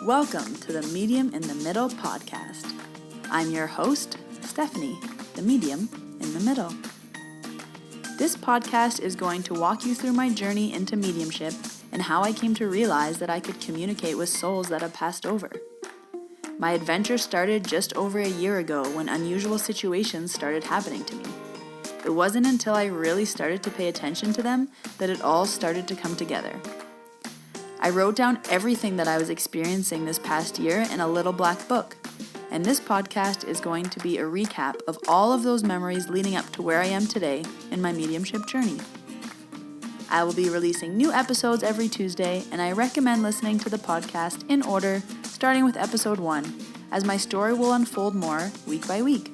Welcome to the Medium in the Middle podcast. I'm your host, Stephanie, the medium in the middle. This podcast is going to walk you through my journey into mediumship and how I came to realize that I could communicate with souls that have passed over. My adventure started just over a year ago when unusual situations started happening to me. It wasn't until I really started to pay attention to them that it all started to come together. I wrote down everything that I was experiencing this past year in a little black book, and this podcast is going to be a recap of all of those memories leading up to where I am today in my mediumship journey. I will be releasing new episodes every Tuesday, and I recommend listening to the podcast in order, starting with episode 1, as my story will unfold more week by week.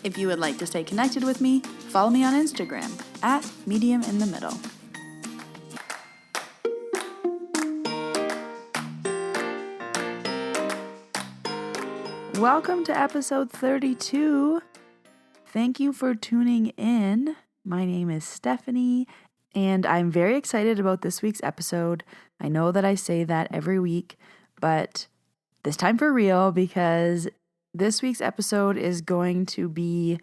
If you would like to stay connected with me, follow me on Instagram at mediuminthemiddle. Welcome to episode 32. Thank you for tuning in. My name is Stephanie, and I'm very excited about this week's episode. I know that I say that every week, but this time for real, because this week's episode is going to be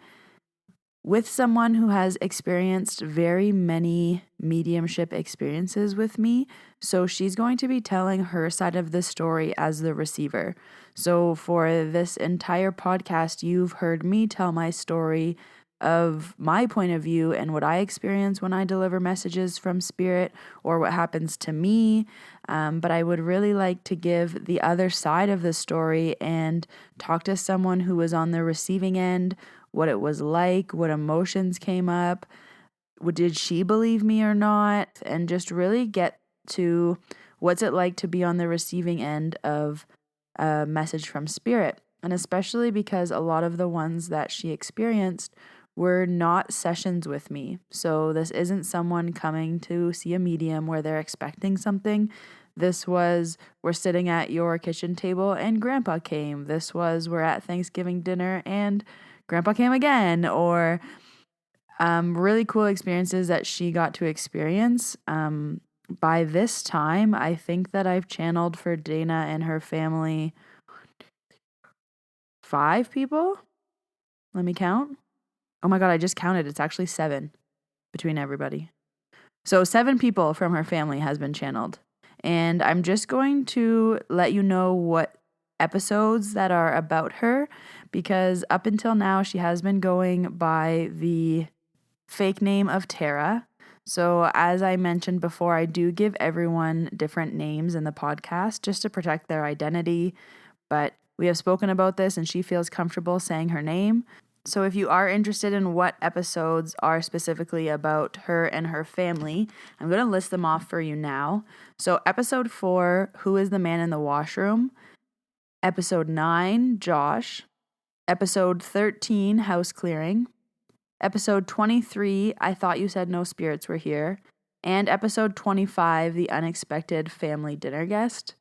with someone who has experienced very many mediumship experiences with me. So she's going to be telling her side of the story as the receiver. So for this entire podcast, you've heard me tell my story of my point of view and what I experience when I deliver messages from spirit or what happens to me. But I would really like to give the other side of the story and talk to someone who was on the receiving end, what it was like, what emotions came up, did she believe me or not, and just really get to what's it like to be on the receiving end of a message from spirit. And especially because a lot of the ones that she experienced were not sessions with me. So this isn't someone coming to see a medium where they're expecting something. This was, we're sitting at your kitchen table and Grandpa came. This was, we're at Thanksgiving dinner and Grandpa came again. Or really cool experiences that she got to experience. By this time, I think that I've channeled for Dana and her family 5 people. Let me count. Oh my God, I just counted. It's actually 7 between everybody. So 7 people from her family has been channeled. And I'm just going to let you know what episodes that are about her, because up until now, she has been going by the fake name of Tara. So as I mentioned before, I do give everyone different names in the podcast just to protect their identity. But we have spoken about this and she feels comfortable saying her name. So if you are interested in what episodes are specifically about her and her family, I'm going to list them off for you now. So episode 4, Who is the Man in the Washroom? Episode 9, Josh. Episode 13, House Clearing. Episode 23, I Thought You Said No Spirits Were Here. And episode 25, The Unexpected Family Dinner Guest.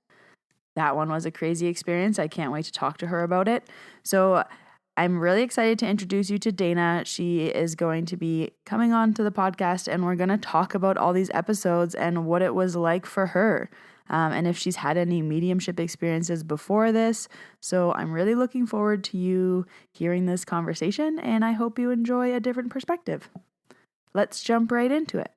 That one was a crazy experience. I can't wait to talk to her about it. So I'm really excited to introduce you to Dana. She is going to be coming on to the podcast and we're going to talk about all these episodes and what it was like for her. And if she's had any mediumship experiences before this. So I'm really looking forward to you hearing this conversation and I hope you enjoy a different perspective. Let's jump right into it.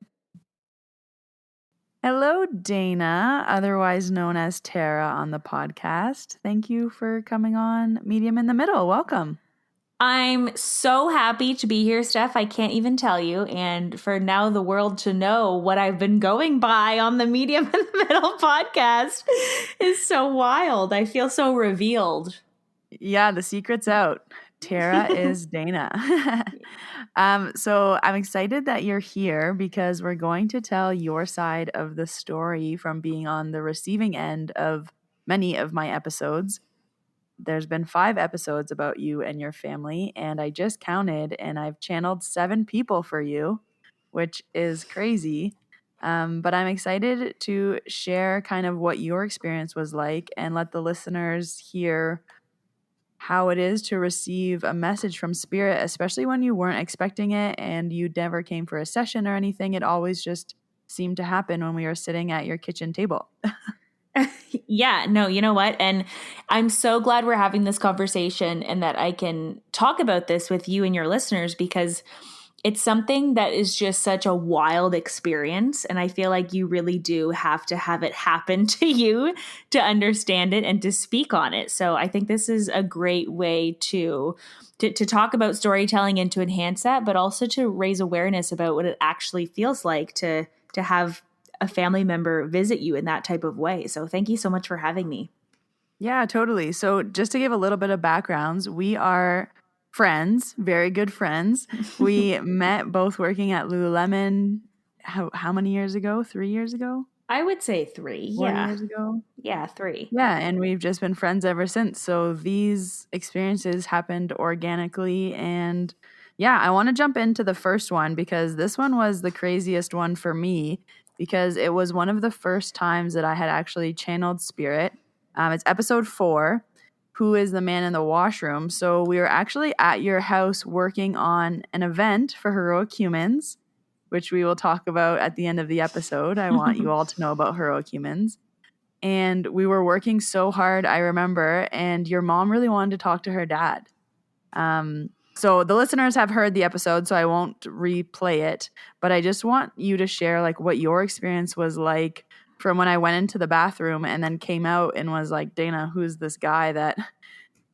Hello, Dana, otherwise known as Tara on the podcast. Thank you for coming on Medium in the Middle. Welcome. I'm so happy to be here, Steph. I can't even tell you. And for now the world to know what I've been going by on the Medium in the Middle podcast is so wild. I feel so revealed. Yeah, the secret's out. Tara is Dana. So I'm excited that you're here because we're going to tell your side of the story from being on the receiving end of many of my episodes. There's been 5 episodes about you and your family, and I just counted, and I've channeled 7 people for you, which is crazy. But I'm excited to share kind of what your experience was like and let the listeners hear how it is to receive a message from spirit, especially when you weren't expecting it and you never came for a session or anything. It always just seemed to happen when we were sitting at your kitchen table. Yeah, no, you know what? And I'm so glad we're having this conversation and that I can talk about this with you and your listeners, because it's something that is just such a wild experience. And I feel like you really do have to have it happen to you to understand it and to speak on it. So I think this is a great way to talk about storytelling and to enhance that, but also to raise awareness about what it actually feels like to have a family member visit you in that type of way. So thank you so much for having me. Yeah, totally. So, just to give a little bit of backgrounds, we are friends, very good friends. We met both working at Lululemon. How many years ago? 3 years ago? I would say 3. 4 Yeah. years ago? Yeah, 3. Yeah, and we've just been friends ever since. So these experiences happened organically. And yeah, I want to jump into the first one because this one was the craziest one for me because it was one of the first times that I had actually channeled spirit. It's episode 4, Who is the Man in the Washroom? So we were actually at your house working on an event for Heroic Humans, which we will talk about at the end of the episode. I want you all to know about Heroic Humans. And we were working so hard, I remember, and your mom really wanted to talk to her dad. So the listeners have heard the episode, so I won't replay it, but I just want you to share like what your experience was like from when I went into the bathroom and then came out and was like, Dana, who's this guy that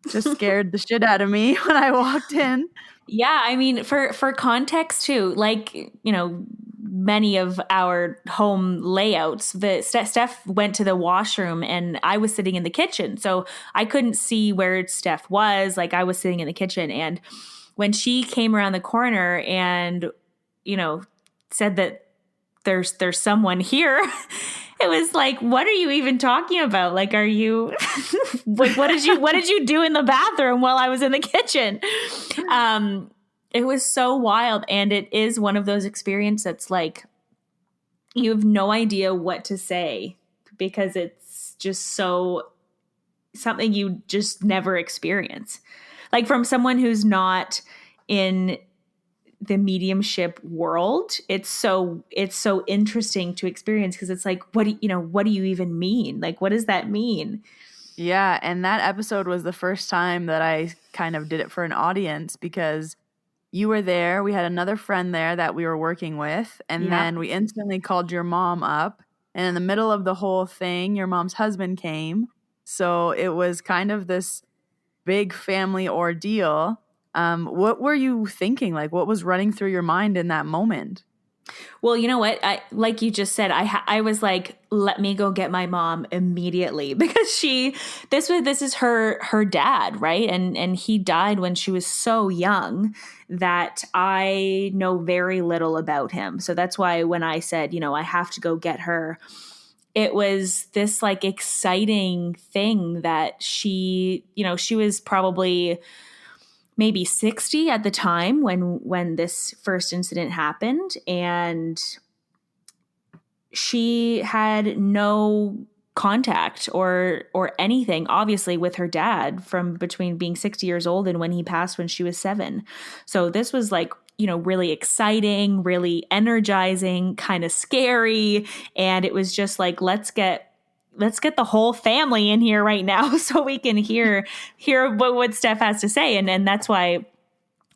just scared the shit out of me when I walked in? Yeah, I mean, for context too, like, you know, many of our home layouts, the Steph went to the washroom and I was sitting in the kitchen. So I couldn't see where Steph was. Like, I was sitting in the kitchen, and when she came around the corner and, you know, said that there's someone here, it was like, what are you even talking about? Like, are you like, what did you do in the bathroom while I was in the kitchen? It was so wild. And it is one of those experiences that's like, you have no idea what to say because it's just so something you just never experience. Like, from someone who's not in the mediumship world, it's so interesting to experience, because it's like, what do you even mean? Like, what does that mean? Yeah, and that episode was the first time that I kind of did it for an audience because you were there. We had another friend there that we were working with, and Yeah. then we instantly called your mom up. And in the middle of the whole thing, your mom's husband came. So it was kind of this big family ordeal. What were you thinking? Like, what was running through your mind in that moment? Well, you know what? Like you just said, I was like, let me go get my mom immediately, because this is her dad, right? And he died when she was so young that I know very little about him. So that's why when I said, I have to go get her, it was this like exciting thing that she was probably maybe 60 at the time when this first incident happened, and she had no contact or anything, obviously, with her dad from between being 60 years old and when he passed when she was 7. So this was like, really exciting, really energizing, kind of scary, and it was just like, let's get the whole family in here right now so we can hear what Steph has to say. And that's why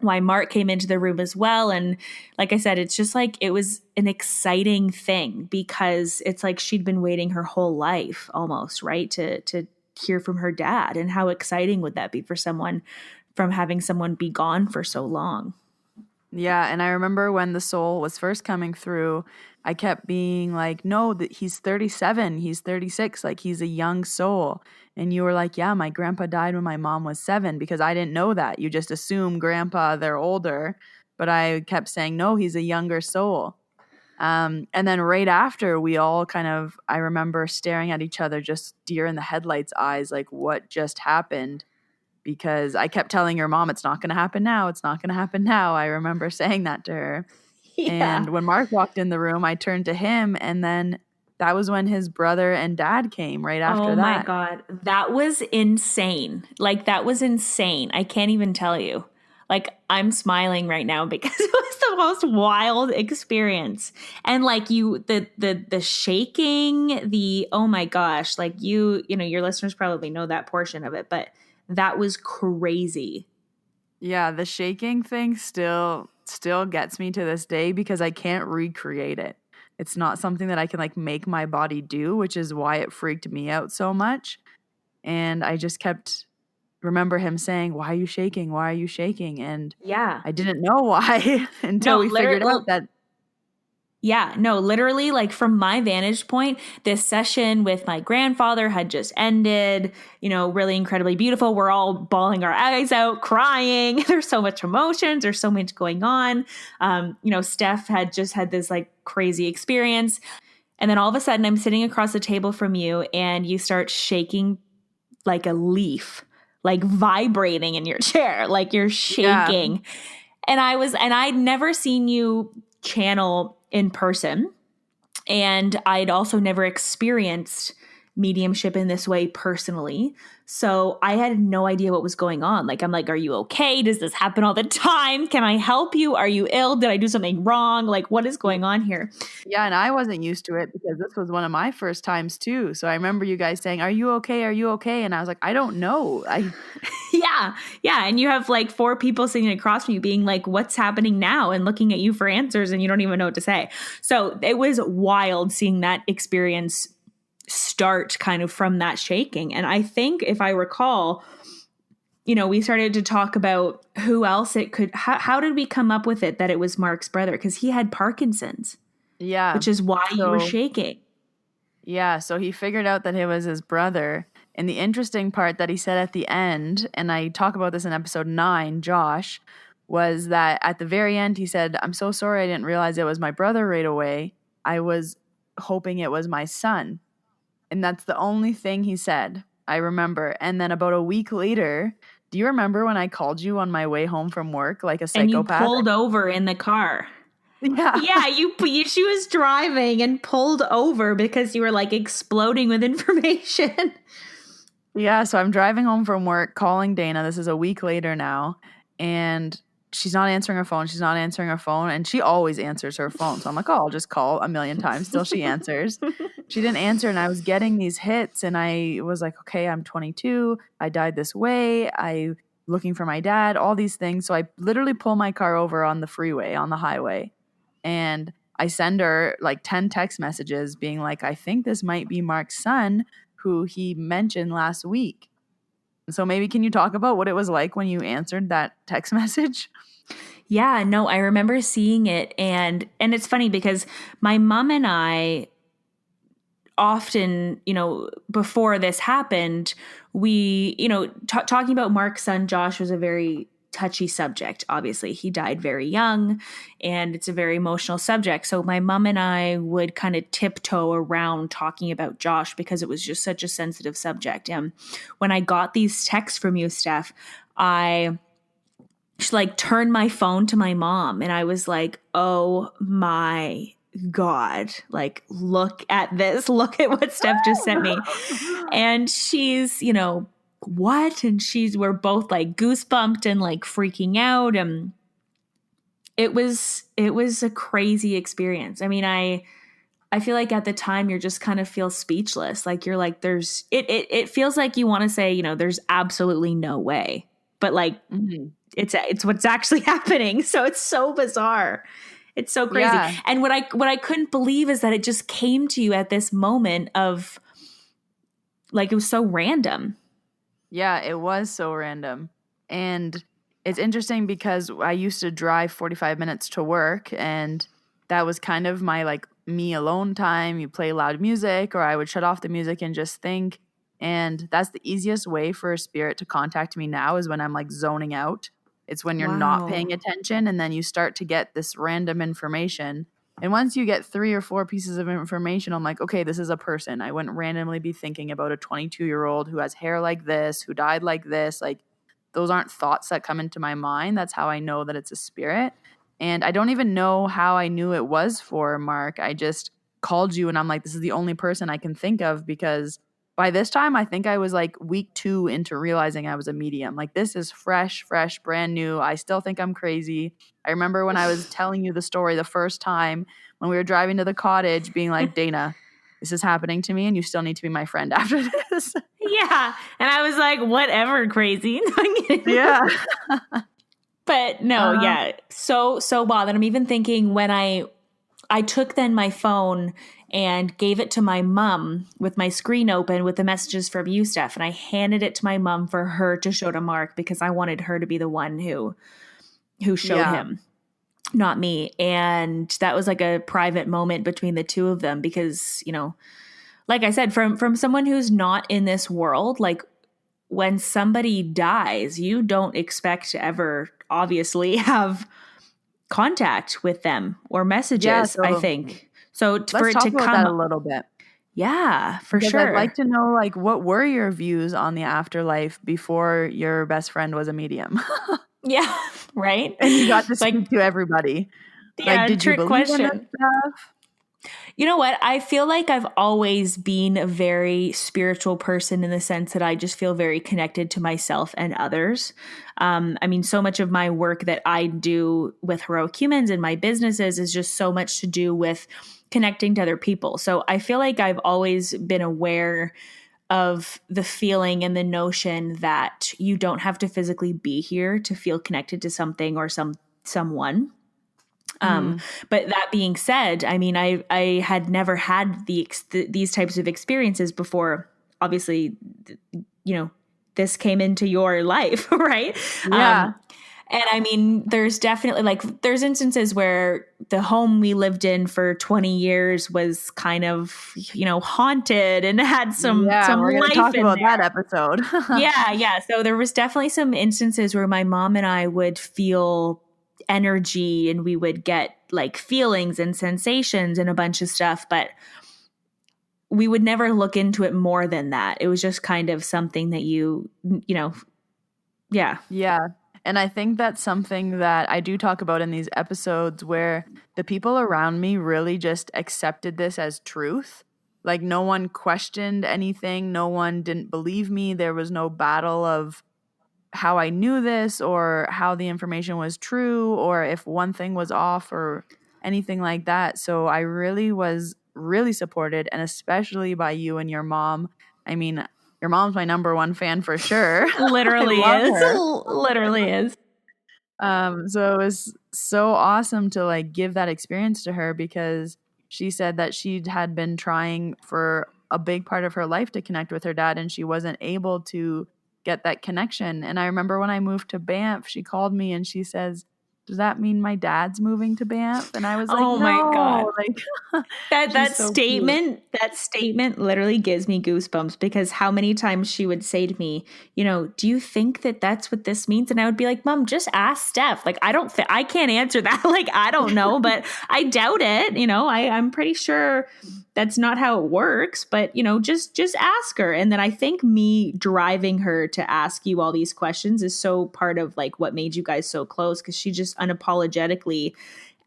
Mark came into the room as well. And like I said, it's just like, it was an exciting thing because it's like she'd been waiting her whole life almost, right, to hear from her dad. And how exciting would that be for someone, from having someone be gone for so long? Yeah, and I remember when the soul was first coming through, I kept being like, no, that he's 37, he's 36, like he's a young soul. And you were like, yeah, my grandpa died when my mom was 7, because I didn't know that. You just assume grandpa, they're older. But I kept saying, no, he's a younger soul. And then right after, we all kind of, I remember staring at each other, just deer in the headlights eyes, like, what just happened? Because I kept telling your mom, it's not going to happen now. It's not going to happen now. I remember saying that to her. Yeah. And when Mark walked in the room, I turned to him, and then that was when his brother and dad came right after Oh my that. God. That was insane. Like, that was insane. I can't even tell you. Like I'm smiling right now because it was the most wild experience. And like the shaking, oh my gosh, like your listeners probably know that portion of it, but that was crazy. Yeah, the shaking thing still gets me to this day because I can't recreate it. It's not something that I can like make my body do, which is why it freaked me out so much. And I just kept remember him saying, "Why are you shaking? Why are you shaking?" And Yeah. I didn't know why until No, we figured literally. out that Yeah, no, literally, like from my vantage point, this session with my grandfather had just ended, really incredibly beautiful. We're all bawling our eyes out, crying. There's so much emotions, there's so much going on. Steph had just had this like crazy experience. And then all of a sudden, I'm sitting across the table from you, and you start shaking like a leaf, like vibrating in your chair, like you're yeah, shaking. And I'd never seen you channel in person. And I'd also never experienced mediumship in this way personally. So I had no idea what was going on. Like, I'm like, are you okay? Does this happen all the time? Can I help you? Are you ill? Did I do something wrong? Like, what is going on here? yeah, and I wasn't used to it because this was one of my first times too. So I remember you guys saying, "Are you okay? Are you okay?" And I was like, "I don't know." Yeah. Yeah. And you have like four people sitting across from you being like, what's happening now? And looking at you for answers, and you don't even know what to say. So it was wild seeing that experience start kind of from that shaking. And I think if I recall, we started to talk about who else it could, how did we come up with it that it was Mark's brother? Because he had Parkinson's, Yeah. which is why you were So shaking. yeah, so he figured out that it was his brother. And the interesting part that he said at the end, and I talk about this in episode 9, Josh, was that at the very end he said, "I'm so sorry I didn't realize it was my brother right away. I was hoping it was my son." And that's the only thing he said. I remember. And then about a week later, do you remember when I called you on my way home from work like a And you psychopath? pulled over in the car. Yeah. Yeah, she was driving and pulled over because you were like exploding with information. Yeah, so I'm driving home from work, calling Dana. This is a week later now, and she's not answering her phone. She's not answering her phone, and she always answers her phone. So I'm like, "Oh, I'll just call a million times till she answers." She didn't answer, and I was getting these hits, and I was like, "Okay, I'm 22. I died this way. I looking for my dad, all these things." So I literally pull my car over on the freeway, on the highway, and I send her like 10 text messages being like, "I think this might be Mark's son who he mentioned last week." So maybe can you talk about what it was like when you answered that text message? Yeah, no, I remember seeing it, and it's funny because my mom and I often, before this happened, we, talking about Mark's son Josh was a very touchy subject. Obviously, he died very young, and it's a very emotional subject. So my mom and I would kind of tiptoe around talking about Josh because it was just such a sensitive subject. And when I got these texts from you, Steph, I like turned my phone to my mom, and I was like, "Oh my God, like, look at this. Look at what Steph just sent me." And she's, what? And we're both like goosebumped and like freaking out. And it was a crazy experience. I mean, I feel like at the time you're just kind of feel speechless. Like you're like, it feels like you want to say, there's absolutely no way, but like, it's what's actually happening. So it's so bizarre. It's so crazy. Yeah. And what I couldn't believe is that it just came to you at this moment of like, it was so random. Yeah, it was so random. And it's interesting because I used to drive 45 minutes to work, and that was kind of my like me alone time. You play loud music, or I would shut off the music and just think. And that's the easiest way for a spirit to contact me now is when I'm like zoning out. It's when you're not Wow. paying attention, and then you start to get this random information. And once you get 3 or 4 pieces of information, I'm like, okay, this is a person. I wouldn't randomly be thinking about a 22-year-old who has hair like this, who died like this. Like, those aren't thoughts that come into my mind. That's how I know that it's a spirit. And I don't even know how I knew it was for Mark. I just called you, and I'm like, this is the only person I can think of because by this time, I think I was like week 2 into realizing I was a medium. Like, this is fresh, brand new. I still think I'm crazy. I remember when I was telling you the story the first time when we were driving to the cottage being like, Dana, this is happening to me and you still need to be my friend after this. Yeah. And I was like, whatever, crazy. No, I'm kidding. Yeah. But no, yeah. So wild. And I'm even thinking when I took then my phone and gave it to my mom with my screen open with the messages from you, Steph. And I handed it to my mom for her to show to Mark because I wanted her to be the one who showed him, not me. And that was like a private moment between the two of them because, you know, like I said, from someone who's not in this world, like when somebody dies, you don't expect to ever obviously have contact with them or messages, I think. So for it let's to talk about come that a little bit. Yeah, for Because sure. I'd like to know, like, what were your views on the afterlife before your best friend was a medium? Yeah, right? And you got to speak to everybody. Yeah, like, did you trick believe in question. that stuff? You know what? I feel like I've always been a very spiritual person in the sense that I just feel very connected to myself and others. I mean, so much of my work that I do with Heroic Humans and my businesses is just so much to do with connecting to other people. So I feel like I've always been aware of the feeling and the notion that you don't have to physically be here to feel connected to something or someone. But that being said, I mean, I had never had these types of experiences before. Obviously, you know, this came into your life, right? Yeah. And I mean, there's definitely there's instances where the home we lived in for 20 years was kind of, you know, haunted and had some we're going life to talk in about there. that episode. Yeah. So there was definitely some instances where my mom and I would feel energy and we would get like feelings and sensations and a bunch of stuff, but we would never look into it more than that. It was just kind of something that you know, yeah. Yeah. And I think that's something that I do talk about in these episodes where the people around me really just accepted this as truth. Like, no one questioned anything. No one didn't believe me. There was no battle of how I knew this or how the information was true or if one thing was off or anything like that. So I really was really supported, and especially by you and your mom. I mean, your mom's my number one fan for sure. Literally I love is. her. Literally is. So it was so awesome to like give that experience to her because she said that she had been trying for a big part of her life to connect with her dad and she wasn't able to get that connection. And I remember when I moved to Banff, she called me and she says, "Does that mean my dad's moving to Banff?" And I was like, Oh my God. "No." Like, That so cute. statement literally gives me goosebumps because how many times she would say to me, you know, do you think that that's what this means? And I would be like, Mom, just ask Steph. Like, I can't answer that. Like, I don't know, but I doubt it. You know, I'm pretty sure that's not how it works, but you know, just ask her. And then I think me driving her to ask you all these questions is so part of like what made you guys so close because she just unapologetically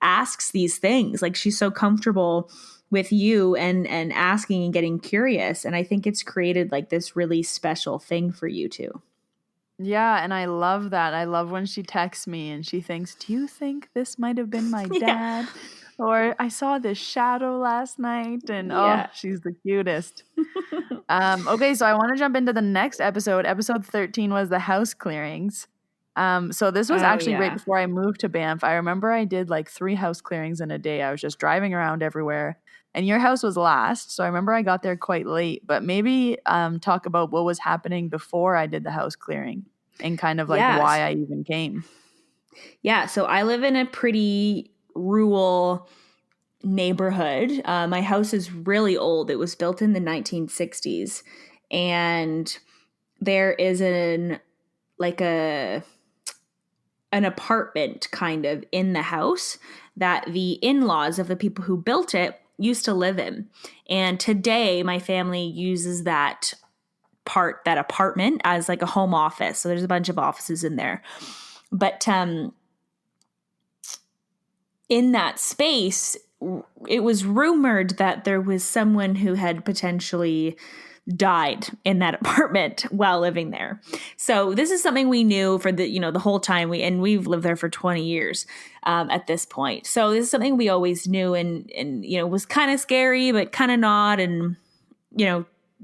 asks these things. Like, she's so comfortable with you and asking and getting curious. And I think it's created like this really special thing for you too. Yeah, and I love that. I love when she texts me and she thinks, "Do you think this might have been my dad?" Or, "I saw this shadow last night." And Yeah. oh, she's the cutest. Okay, so I want to jump into the next episode. Episode 13 was the house clearings. So this was actually right before I moved to Banff. I remember I did like 3 house clearings in a day. I was just driving around everywhere. And your house was last. So I remember I got there quite late. But maybe talk about what was happening before I did the house clearing and kind of like why I even came. Yeah. So I live in a pretty rural neighborhood. My house is really old. It was built in the 1960s. And there is an apartment kind of in the house that the in-laws of the people who built it used to live in. And today my family uses that apartment as like a home office. So there's a bunch of offices in there. But in that space, it was rumored that there was someone who had potentially died in that apartment while living there. So this is something we knew for the whole time we've lived there for 20 years at this point. So this is something we always knew and was kind of scary, but kind of not. And,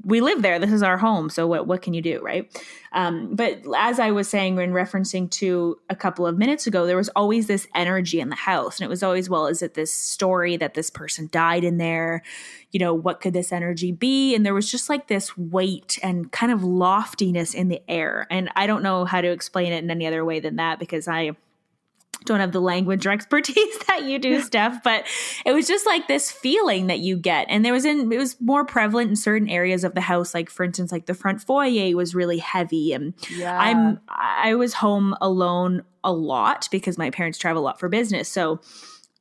we live there. This is our home. So what can you do? Right. But as I was saying, when referencing to a couple of minutes ago, there was always this energy in the house. And it was always, well, is it this story that this person died in there? What could this energy be? And there was just like this weight and kind of loftiness in the air. And I don't know how to explain it in any other way than that, because I don't have the language or expertise that you do, Steph, but it was just like this feeling that you get. And it was more prevalent in certain areas of the house. Like, for instance, like the front foyer was really heavy. And I was home alone a lot because my parents travel a lot for business. So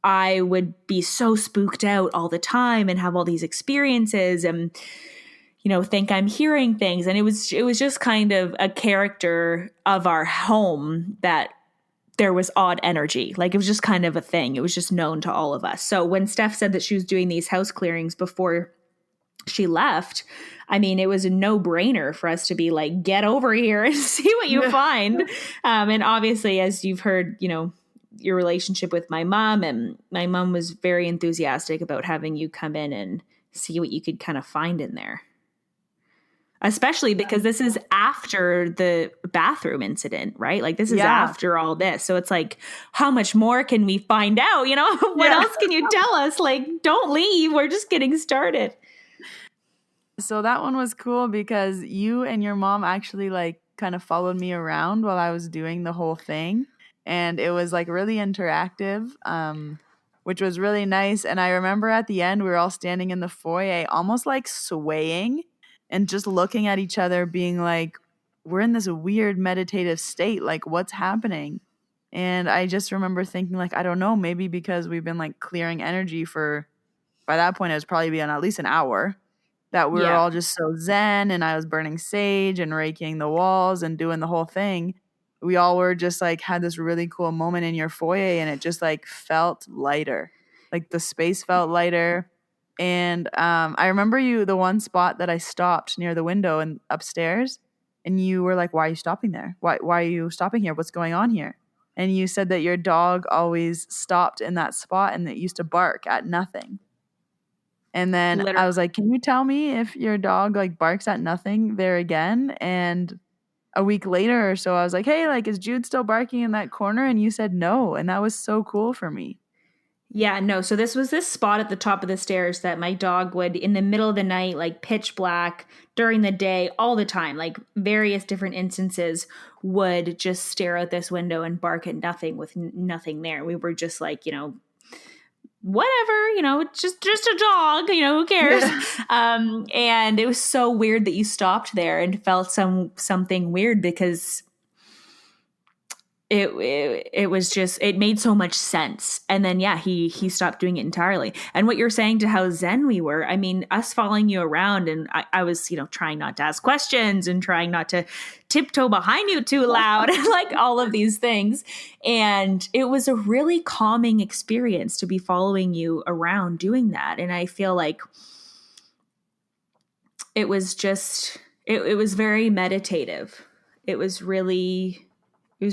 I would be so spooked out all the time and have all these experiences and, think I'm hearing things. And it was just kind of a character of our home that there was odd energy. Like, it was just kind of a thing. It was just known to all of us. So when Steph said that she was doing these house clearings before she left, I mean, it was a no-brainer for us to be like, get over here and see what you find. And obviously, as you've heard, your relationship with my mom, and my mom was very enthusiastic about having you come in and see what you could kind of find in there. Especially because this is after the bathroom incident, right? Like, this is after all this. So it's like, how much more can we find out? What else can you tell us? Like, don't leave. We're just getting started. So that one was cool because you and your mom actually like kind of followed me around while I was doing the whole thing. And it was like really interactive, which was really nice. And I remember at the end, we were all standing in the foyer, almost like swaying and just looking at each other being like, we're in this weird meditative state. Like, what's happening? And I just remember thinking like, I don't know, maybe because we've been like clearing energy for, by that point, it was probably been at least an hour, that we were all just so zen, and I was burning sage and raking the walls and doing the whole thing. We all were just like, had this really cool moment in your foyer, and it just like felt lighter. Like the space felt lighter. And I remember the one spot that I stopped near the window and upstairs, and you were like, why are you stopping there? Why are you stopping here? What's going on here? And you said that your dog always stopped in that spot and it used to bark at nothing. And then I was like, can you tell me if your dog like barks at nothing there again? And a week later or so, I was like, hey, like, is Jude still barking in that corner? And you said no. And that was so cool for me. Yeah, no. So this was this spot at the top of the stairs that my dog would, in the middle of the night, like pitch black, during the day, all the time, like various different instances, would just stare out this window and bark at nothing with nothing there. We were just like, whatever, just a dog, who cares? And it was so weird that you stopped there and felt something weird, because it was just, it made so much sense. And then, he stopped doing it entirely. And what you're saying to how zen we were, I mean, us following you around, and I was, trying not to ask questions and trying not to tiptoe behind you too loud, and like all of these things. And it was a really calming experience to be following you around doing that. And I feel like it was just, it was very meditative. It was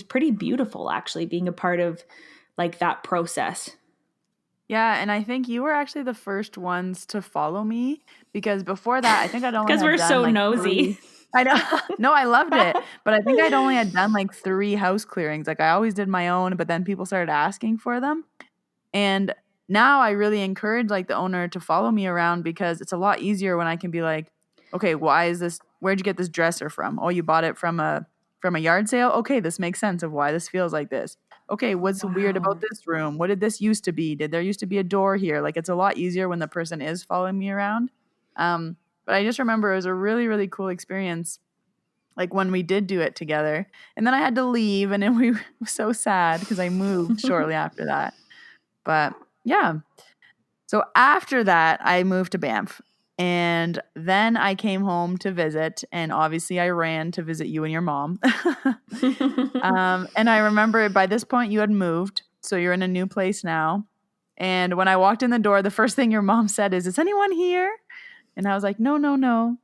pretty beautiful, actually, being a part of like that process. Yeah, and I think you were actually the first ones to follow me, because before that, I think I'd only because we're done, so like, nosy. I know. No, I loved it, but I think I'd only had done like 3 house clearings. Like, I always did my own, but then people started asking for them, and now I really encourage like the owner to follow me around, because it's a lot easier when I can be like, okay, where'd you get this dresser from? Oh, you bought it from a yard sale? Okay, this makes sense of why this feels like this. Okay, what's weird about this room? What did this used to be? Did there used to be a door here? Like, it's a lot easier when the person is following me around. But I just remember it was a really, really cool experience, like when we did do it together. And then I had to leave, and then we were so sad because I moved shortly after that. But yeah. So after that, I moved to Banff. And then I came home to visit, and obviously I ran to visit you and your mom. And I remember by this point you had moved, so you're in a new place now. And when I walked in the door, the first thing your mom said is anyone here? And I was like, no.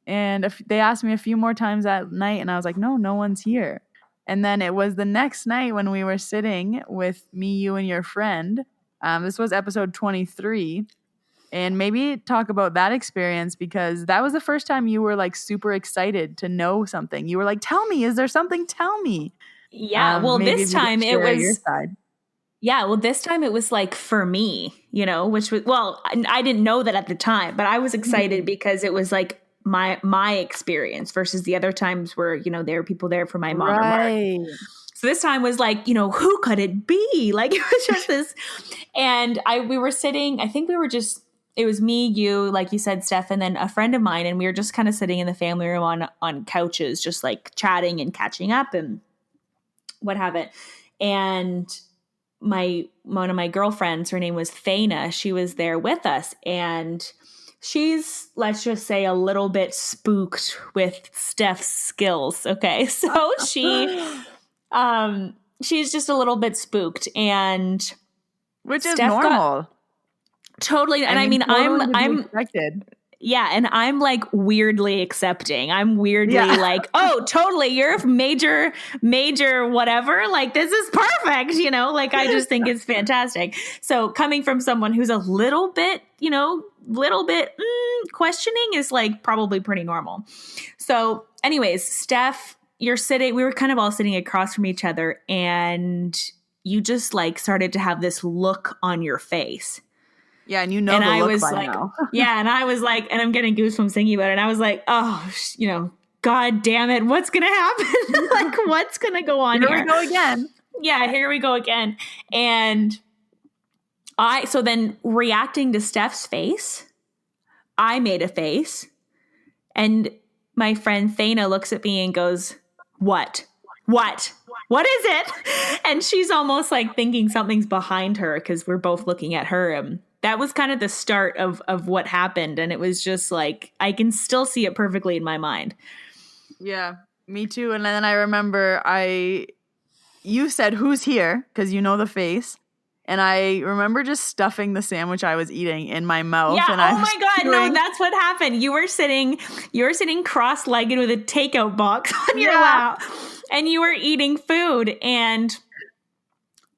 And they asked me a few more times that night, and I was like, no one's here. And then it was the next night when we were sitting with me, you, and your friend. This was episode 23. And maybe talk about that experience, because that was the first time you were like super excited to know something. You were like, tell me, is there something? Tell me. Yeah. Well, Maybe this if you could time it share your was, side. yeah, well, this time it was like for me, which was, well, I didn't know that at the time, but I was excited because it was like my experience versus the other times where, there were people there for my mom or Mark. So this time was like, who could it be? Like it was just this. And we were sitting, I think it was me, you, like you said, Steph, and then a friend of mine. And we were just kind of sitting in the family room on couches, just like chatting and catching up and what have it. And one of my girlfriends, her name was Thana, she was there with us, and she's, let's just say, a little bit spooked with Steph's skills. Okay. So she's just a little bit spooked, and which is normal. Totally. And I mean, totally I'm expected. Yeah. And I'm like weirdly accepting. I'm weirdly like, oh, totally. You're a major whatever. Like, this is perfect. Like, I just think it's fantastic. So coming from someone who's a little bit questioning is like probably pretty normal. So anyways, Steph, we were kind of all sitting across from each other, and you just like started to have this look on your face. Yeah, and the I look was by like, now. yeah, and I was like, and I'm getting goosebumps thinking about it. And I was like, oh, God damn it, what's gonna happen? Like, what's gonna go on here? Here we go again. Yeah, here we go again. And so then reacting to Steph's face, I made a face, and my friend Thana looks at me and goes, What is it? And she's almost like thinking something's behind her because we're both looking at her. And that was kind of the start of what happened. And it was just like, I can still see it perfectly in my mind. Yeah, me too. And then I remember you said, who's here? Because you know the face. And I remember just stuffing the sandwich I was eating in my mouth. Yeah. And Oh my God. No, that's what happened. You were sitting cross-legged with a takeout box on your lap, and you were eating food. And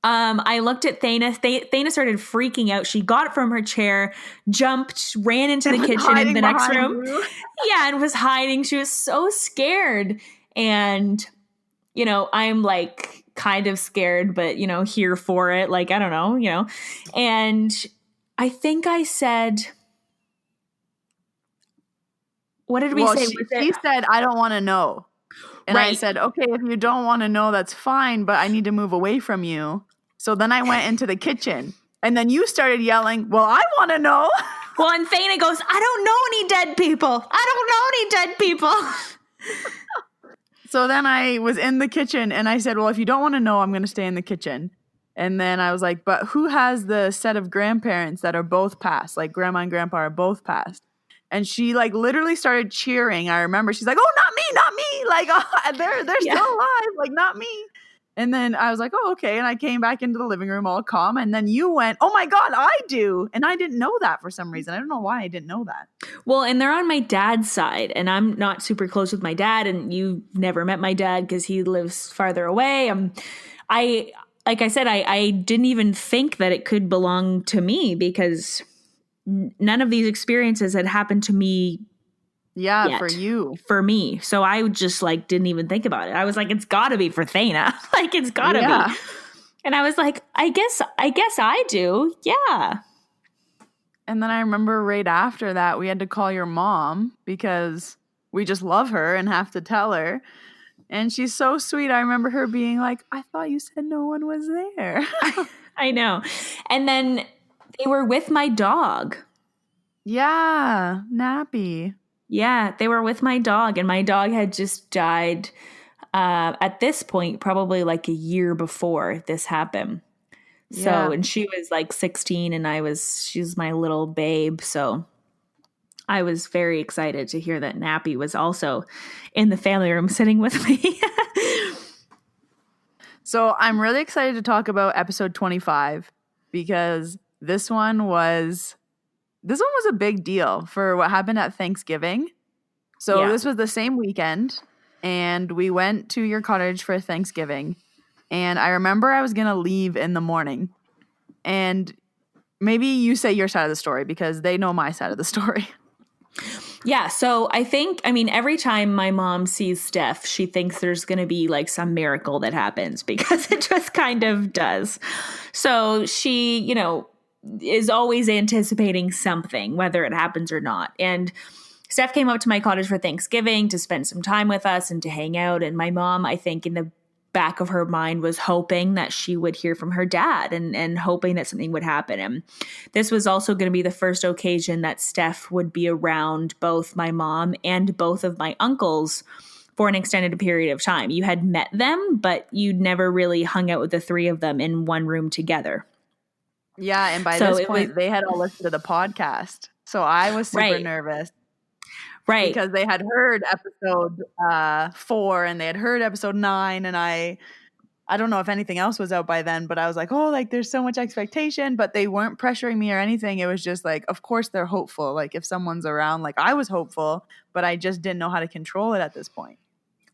I looked at Thana. Thana started freaking out. She got from her chair, jumped, ran into the kitchen in the next room. Yeah, and was hiding. She was so scared. And, I'm like kind of scared, but, here for it. Like, I don't know, And I think I said, what did we say? She said, I don't want to know. And right. I said, okay, if you don't want to know, that's fine, but I need to move away from you. So then I went into the kitchen, and then you started yelling, well, I want to know. Well, and Thana goes, I don't know any dead people. So then I was in the kitchen, and I said, well, if you don't want to know, I'm going to stay in the kitchen. And then I was like, but who has the set of grandparents that are both passed? Like grandma and grandpa are both passed. And she like literally started cheering. I remember she's like, oh, not me. Like, oh, they're still alive. Like, not me. And then I was like, oh, okay. And I came back into the living room all calm. And then you went, oh my God, I do. And I didn't know that for some reason. I don't know why I didn't know that. Well, and they're on my dad's side. And I'm not super close with my dad. And you never met my dad because he lives farther away. Like I said, I didn't even think that it could belong to me because none of these experiences had happened to me. Yeah, yet, for me. So I just like didn't even think about it. I was like, it's got to be for Thana. Like it's got to be. And I was like, I guess I do. Yeah. And then I remember right after that, we had to call your mom because we just love her and have to tell her. And she's so sweet. I remember her being like, I thought you said no one was there. I know. And then they were with my dog. Yeah, Nappy. Yeah, they were with my dog, and my dog had just died at this point, probably like a year before this happened. So, and she was like 16 and she's my little babe. So I was very excited to hear that Nappy was also in the family room sitting with me. So I'm really excited to talk about episode 25 because this one was a big deal for what happened at Thanksgiving. So this was the same weekend, and we went to your cottage for Thanksgiving. And I remember I was going to leave in the morning. And maybe you say your side of the story because they know my side of the story. Yeah. So I mean, every time my mom sees Steph, she thinks there's going to be like some miracle that happens because it just kind of does. So she, is always anticipating something, whether it happens or not. And Steph came up to my cottage for Thanksgiving to spend some time with us and to hang out. And my mom, I think in the back of her mind, was hoping that she would hear from her dad and hoping that something would happen. And this was also going to be the first occasion that Steph would be around both my mom and both of my uncles for an extended period of time. You had met them, but you'd never really hung out with the three of them in one room together. Yeah, and by this point, they had all listened to the podcast. So I was super nervous. Right. Because they had heard episode 4 and they had heard episode 9. And I don't know if anything else was out by then, but I was like, oh, like there's so much expectation. But they weren't pressuring me or anything. It was just like, of course they're hopeful. Like if someone's around, like I was hopeful, but I just didn't know how to control it at this point.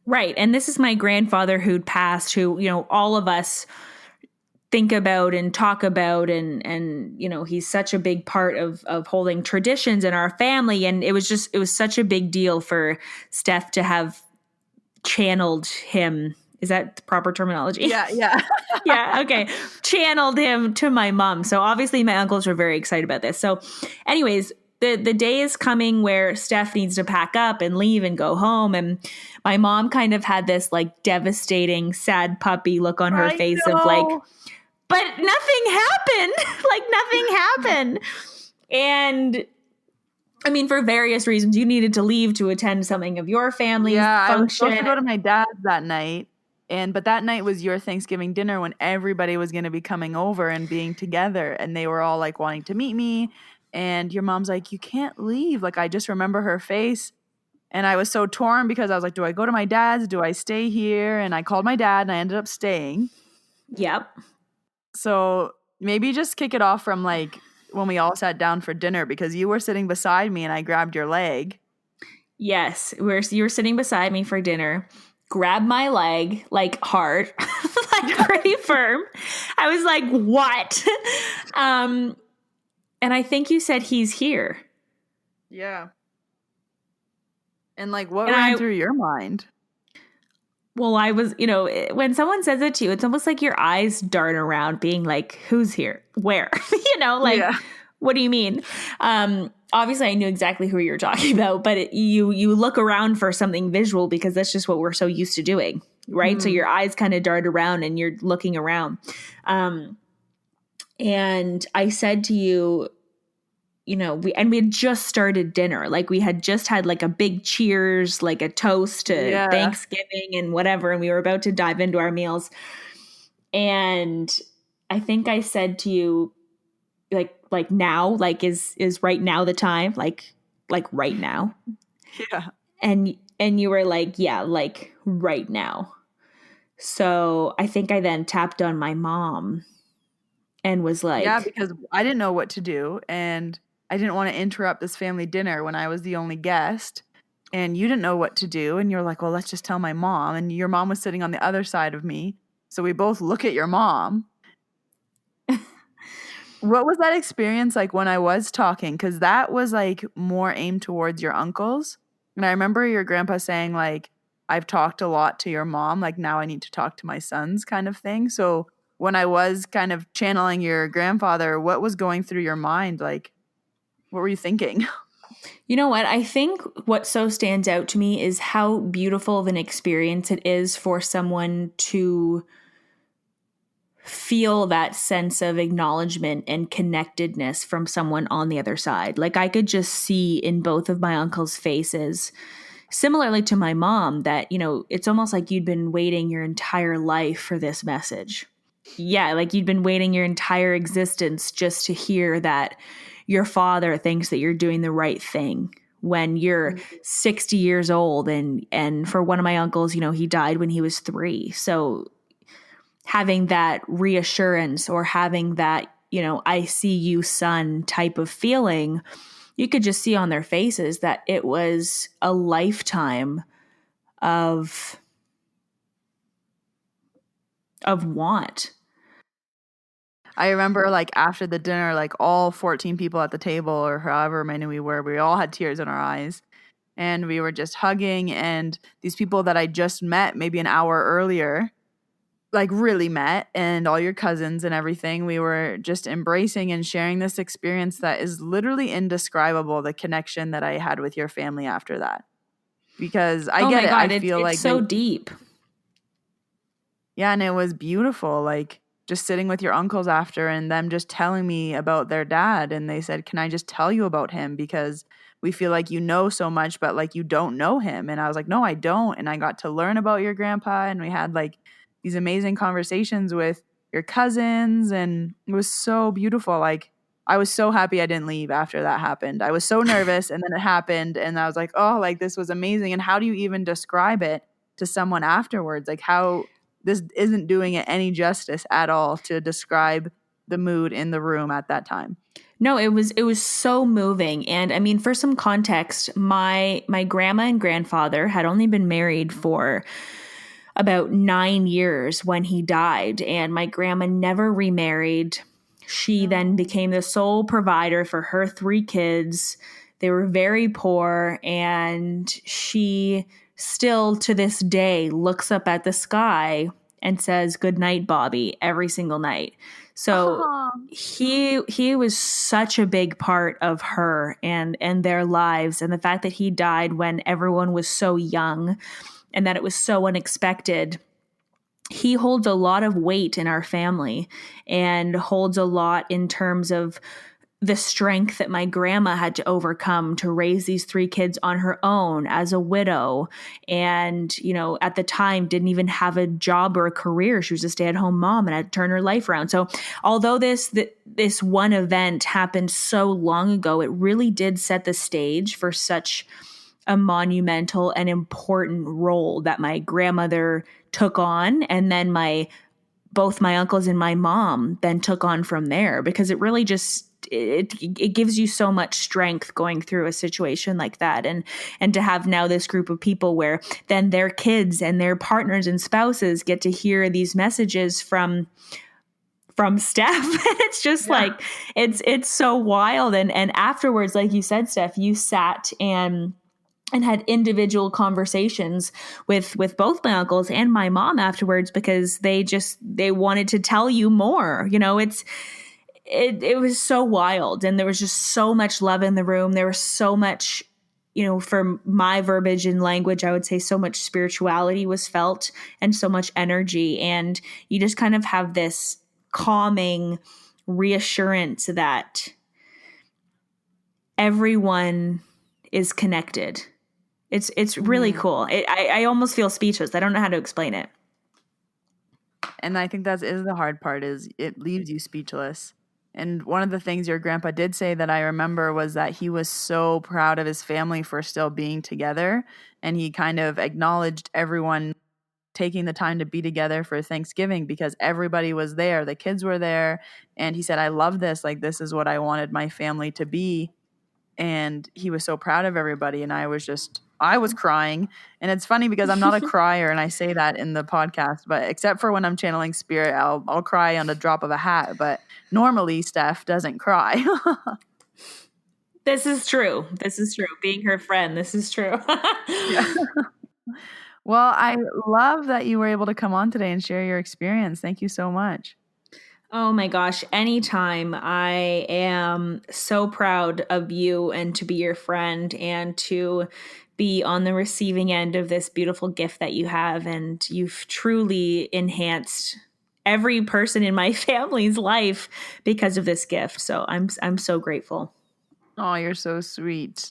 Right. And this is my grandfather who'd passed, who, all of us think about and talk about, and he's such a big part of holding traditions in our family. And it was such a big deal for Steph to have channeled him. Is that the proper terminology? Yeah. Yeah. Okay. Channeled him to my mom. So obviously my uncles were very excited about this. So anyways, the day is coming where Steph needs to pack up and leave and go home. And my mom kind of had this like devastating, sad puppy look on her face of like, but nothing happened. Like nothing happened. And I mean, for various reasons, you needed to leave to attend something of your family function. I was supposed to go to my dad's that night. But that night was your Thanksgiving dinner when everybody was going to be coming over and being together. And they were all like wanting to meet me. And your mom's like, you can't leave. Like, I just remember her face. And I was so torn because I was like, do I go to my dad's? Do I stay here? And I called my dad and I ended up staying. Yep. So maybe just kick it off from like when we all sat down for dinner, because you were sitting beside me and I grabbed your leg. Yes. You were sitting beside me for dinner. Grabbed my leg like hard, like pretty firm. I was like, what? And I think you said he's here. Yeah. And like what ran through your mind? Well, I was, when someone says it to you, it's almost like your eyes dart around being like, who's here? Where? What do you mean? Obviously, I knew exactly who you were talking about, but you look around for something visual because that's just what we're so used to doing, right? So your eyes kind of dart around and you're looking around. And I said to you, we had just started dinner. Like we had just had like a big cheers, like a toast to Thanksgiving and whatever. And we were about to dive into our meals. And I think I said to you, like now, like is right now the time? Like right now. Yeah. And you were like, yeah, like right now. So I think I then tapped on my mom and was like, yeah, because I didn't know what to do. And I didn't want to interrupt this family dinner when I was the only guest. And you didn't know what to do. And you're like, well, let's just tell my mom. And your mom was sitting on the other side of me. So we both look at your mom. What was that experience like when I was talking? Because that was like more aimed towards your uncles. And I remember your grandpa saying like, I've talked a lot to your mom. Like now I need to talk to my sons kind of thing. So when I was kind of channeling your grandfather, what was going through your mind? Like, what were you thinking? You know what? I think what so stands out to me is how beautiful of an experience it is for someone to feel that sense of acknowledgement and connectedness from someone on the other side. Like I could just see in both of my uncles' faces, similarly to my mom, that, it's almost like you'd been waiting your entire life for this message. Yeah, like you'd been waiting your entire existence just to hear that your father thinks that you're doing the right thing when you're 60 years old. And for one of my uncles, he died when he was 3. So having that reassurance or having that, I see you, son type of feeling you could just see on their faces that it was a lifetime of want. I remember like after the dinner, like all 14 people at the table or however many we all had tears in our eyes. And we were just hugging, and these people that I just met maybe an hour earlier, like really met, and all your cousins and everything, we were just embracing and sharing this experience that is literally indescribable, the connection that I had with your family after that. Because I Oh get my it. I God, feel it's like so deep. yeah, and it was beautiful, like, just sitting with your uncles after and them just telling me about their dad, and they said, "Can I just tell you about him because we feel like you know so much, but, like, you don't know him." And I was like, "No, I don't," and I got to learn about your grandpa, and we had, like, these amazing conversations with your cousins, and it was so beautiful, like, I was so happy I didn't leave after that happened. I was so nervous, and then it happened, and I was like, "Oh, like, this was amazing," and how do you even describe it to someone afterwards? Like, how this isn't doing it any justice at all to describe the mood in the room at that time. No, it was so moving. And I mean, for some context, my grandma and grandfather had only been married for about 9 years when he died, and my grandma never remarried. She then became the sole provider for her 3 kids. They were very poor, and she still to this day looks up at the sky and says good night, Bobby, every single night. So Oh, he was such a big part of her and their lives, and the fact that he died when everyone was so young and that it was so unexpected. He holds a lot of weight in our family and holds a lot in terms of the strength that my grandma had to overcome to raise these 3 kids on her own as a widow. And, at the time didn't even have a job or a career. She was a stay-at-home mom and had to turn her life around. So although this one event happened so long ago, it really did set the stage for such a monumental and important role that my grandmother took on, and then both my uncles and my mom then took on from there, because it really just it gives you so much strength going through a situation like that, and to have now this group of people where then their kids and their partners and spouses get to hear these messages from Steph. It's just like it's so wild. And afterwards, like you said, Steph, you sat and had individual conversations with both my uncles and my mom afterwards, because they wanted to tell you more. It was so wild, and there was just so much love in the room. There was so much, for my verbiage and language, I would say so much spirituality was felt and so much energy, and you just kind of have this calming reassurance that everyone is connected. It's really cool. I almost feel speechless. I don't know how to explain it. and I think that is the hard part, is it leaves you speechless. And one of the things your grandpa did say that I remember was that he was so proud of his family for still being together, and he kind of acknowledged everyone taking the time to be together for Thanksgiving because everybody was there. The kids were there, and he said, "I love this. Like, this is what I wanted my family to be." And he was so proud of everybody, and I was crying. And it's funny because I'm not a crier, and I say that in the podcast, but except for when I'm channeling spirit, I'll cry on the drop of a hat, but normally Steph doesn't cry. This is true. Being her friend, this is true. Yeah. Well, I love that you were able to come on today and share your experience. Thank you so much. Oh my gosh, anytime. I am so proud of you and to be your friend and to be on the receiving end of this beautiful gift that you have. And you've truly enhanced every person in my family's life because of this gift. So I'm so grateful. Oh, you're so sweet.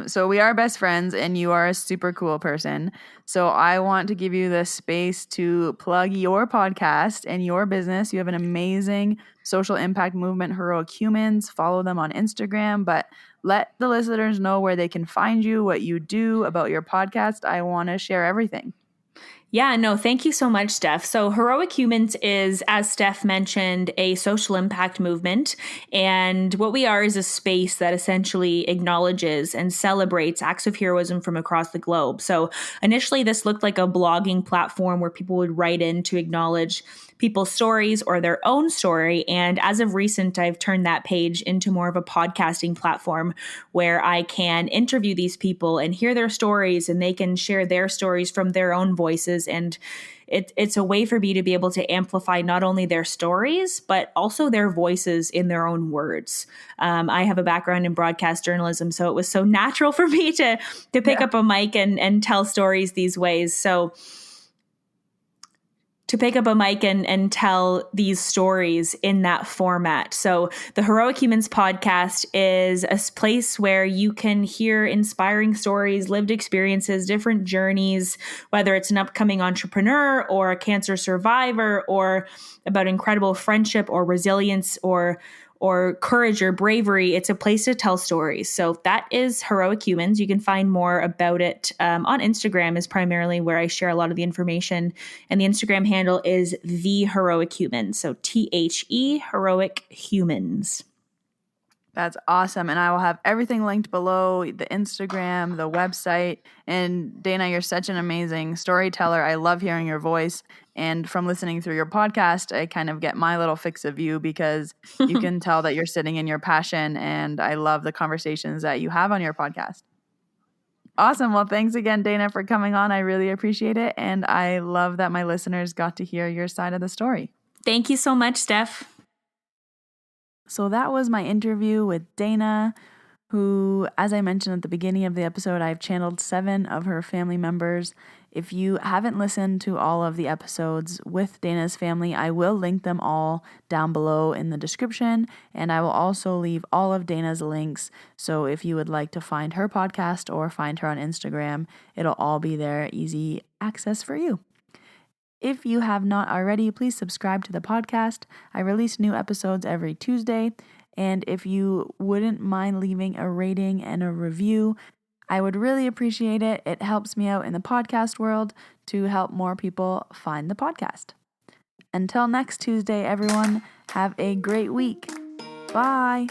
So we are best friends, and you are a super cool person. So I want to give you the space to plug your podcast and your business. You have an amazing social impact movement, Heroic Humans. Follow them on Instagram, but let the listeners know where they can find you, what you do, about your podcast. I want to share everything. Yeah, no, thank you so much, Steph. So, Heroic Humans is, as Steph mentioned, a social impact movement. And what we are is a space that essentially acknowledges and celebrates acts of heroism from across the globe. So, initially, this looked like a blogging platform where people would write in to acknowledge people's stories or their own story. And as of recent, I've turned that page into more of a podcasting platform where I can interview these people and hear their stories, and they can share their stories from their own voices. And it's a way for me to be able to amplify not only their stories, but also their voices in their own words. I have a background in broadcast journalism, so it was so natural for me to pick up a mic and tell stories these ways. So to pick up a mic and tell these stories in that format. So the Heroic Humans podcast is a place where you can hear inspiring stories, lived experiences, different journeys, whether it's an upcoming entrepreneur or a cancer survivor, or about incredible friendship or resilience or courage or bravery. It's a place to tell stories. So that is Heroic Humans. You can find more about it on Instagram is primarily where I share a lot of the information. And the Instagram handle is The Heroic Humans. So THE Heroic Humans. That's awesome. And I will have everything linked below, the Instagram, the website. And Dana, you're such an amazing storyteller. I love hearing your voice. And from listening through your podcast, I kind of get my little fix of you because you can tell that you're sitting in your passion. And I love the conversations that you have on your podcast. Awesome. Well, thanks again, Dana, for coming on. I really appreciate it. And I love that my listeners got to hear your side of the story. Thank you so much, Steph. So that was my interview with Dana, who, as I mentioned at the beginning of the episode, I've channeled 7 of her family members. If you haven't listened to all of the episodes with Dana's family, I will link them all down below in the description, and I will also leave all of Dana's links. So if you would like to find her podcast or find her on Instagram, it'll all be there, easy access for you. If you have not already, please subscribe to the podcast. I release new episodes every Tuesday. And if you wouldn't mind leaving a rating and a review, I would really appreciate it. It helps me out in the podcast world to help more people find the podcast. Until next Tuesday, everyone, have a great week. Bye.